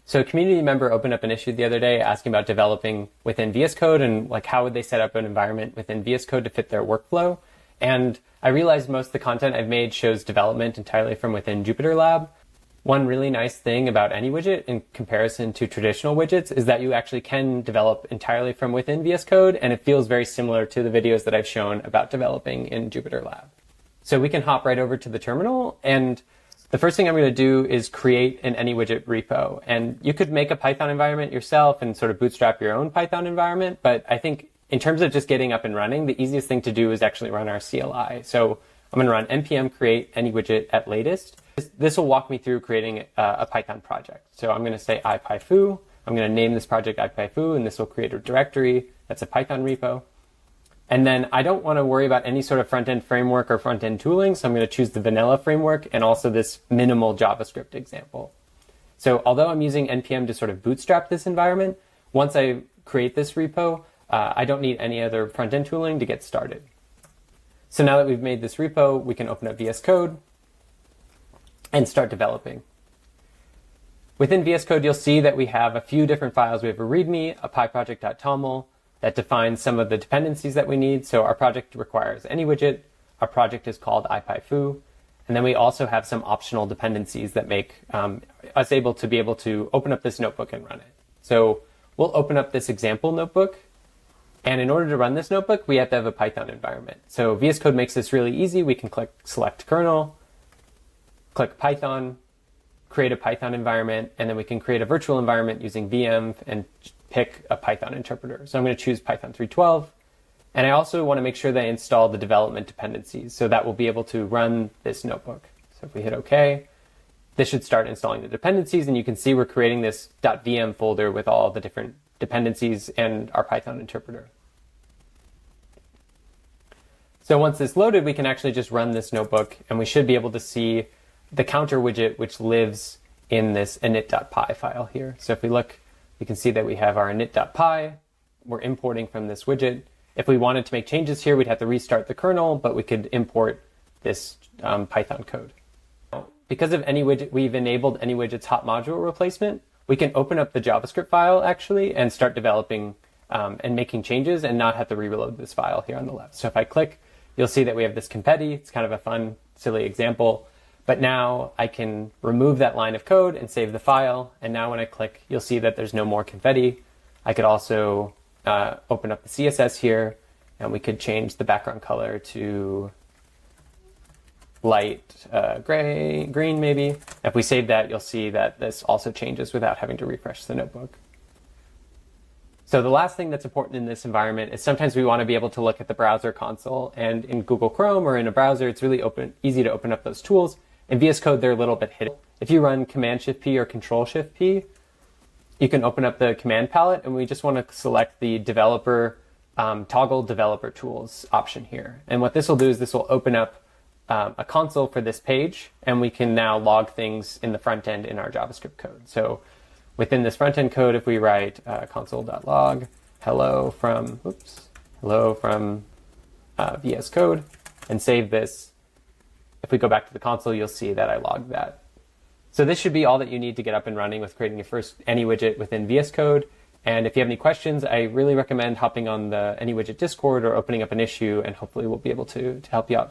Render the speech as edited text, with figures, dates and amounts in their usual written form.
So a community member opened up an issue the other day asking about developing within VS Code and like how would they set up an environment within VS Code to fit their workflow. And I realized most of the content I've made shows development entirely from within Jupyter Lab. One really nice thing about anywidget in comparison to traditional widgets is that you actually can develop entirely from within VS Code, and it feels very similar to the videos that I've shown about developing in Jupyter Lab. So we can hop right over to the terminal, and the first thing I'm going to do is create an anywidget repo. And you could make a Python environment yourself and sort of bootstrap your own Python environment, but I think in terms of just getting up and running, the easiest thing to do is actually run our CLI. So I'm going to run npm create anywidget at latest. This will walk me through creating a Python project. So I'm going to say ipyfoo. I'm going to name this project ipyfoo, and this will create a directory that's a Python repo. And then I don't want to worry about any sort of front-end framework or front-end tooling, so I'm going to choose the vanilla framework and also this minimal JavaScript example. So although I'm using npm to sort of bootstrap this environment, once I create this repo, I don't need any other front-end tooling to get started. So now that we've made this repo, we can open up VS Code and start developing. Within VS Code, you'll see that we have a few different files. We have a README, a pyproject.toml that defines some of the dependencies that we need. So our project requires anywidget. Our project is called ipyfoo. And then we also have some optional dependencies that make us able to open up this notebook and run it. So we'll open up this example notebook. And in order to run this notebook, we have to have a Python environment. So VS Code makes this really easy. We can click select kernel, click Python, create a Python environment, and then we can create a virtual environment using VM and pick a Python interpreter. So I'm going to choose Python 3.12. And I also want to make sure that I install the development dependencies. So that will be able to run this notebook. So if we hit OK, this should start installing the dependencies. And you can see we're creating this .vm folder with all the different dependencies and our Python interpreter. So once this loaded, we can actually just run this notebook, and we should be able to see the counter widget, which lives in this init.py file here. So if we look, we can see that we have our init.py. We're importing from this widget. If we wanted to make changes here, we'd have to restart the kernel, but we could import this Python code. Because of anywidget, we've enabled anywidget's hot module replacement. We can open up the JavaScript file actually and start developing and making changes and not have to reload this file here on the left. So if I click, you'll see that we have this confetti. It's kind of a fun, silly example. But now I can remove that line of code and save the file. And now when I click, you'll see that there's no more confetti. I could also open up the CSS here, and we could change the background color to light green maybe. If we save that, you'll see that this also changes without having to refresh the notebook. So the last thing that's important in this environment is sometimes we want to be able to look at the browser console, and in Google Chrome or in a browser, it's really easy to open up those tools. In VS Code, they're a little bit hidden. If you run Command-Shift-P or Control-Shift-P, you can open up the command palette, and we just want to select the developer toggle developer tools option here. And what this will do is this will open up a console for this page, and we can now log things in the front end in our JavaScript code. So within this front end code, if we write console.log hello from VS Code and save this, if we go back to the console, you'll see that I logged that. So this should be all that you need to get up and running with creating your first anywidget within VS Code. And if you have any questions, I really recommend hopping on the anywidget Discord or opening up an issue, and hopefully we'll be able to help you out further.